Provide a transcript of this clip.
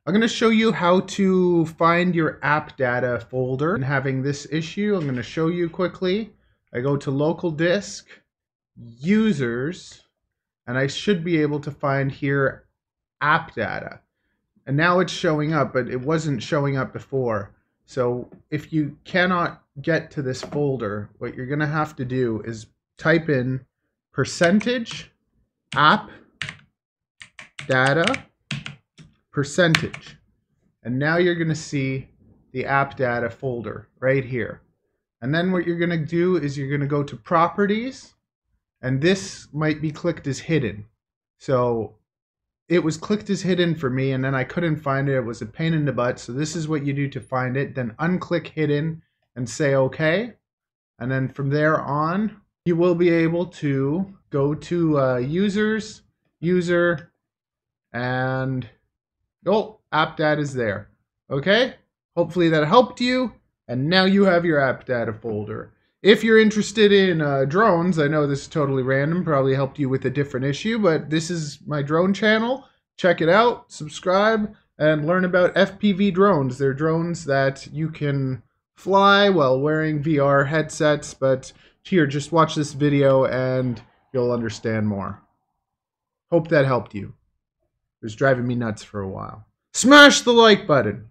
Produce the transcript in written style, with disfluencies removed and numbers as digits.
I'm going to show you how to find your Appdata folder and having this issue. I'm going to show you quickly. I go to local disk, users, and I should be able to find here Appdata. And now it's showing up, but it wasn't showing up before. So if you cannot get to this folder, what you're going to have to do is type in %appdata percentage, and now you're going to see the Appdata folder right here. And then what you're going to do is you're going to go to properties, and this might be clicked as hidden. So it was clicked as hidden for me, and then I couldn't find it. It was a pain in the butt. So this is what you do to find it. Then unclick hidden and say OK. And then from there on, you will be able to go to users, user, and oh, Appdata is there. Okay? Hopefully that helped you. And now you have your Appdata folder. If you're interested in drones, I know this is totally random, probably helped you with a different issue, but this is my drone channel. Check it out, subscribe, and learn about FPV drones. They're drones that you can fly while wearing VR headsets, but here, just watch this video and you'll understand more. Hope that helped you. It was driving me nuts for a while. Smash the like button.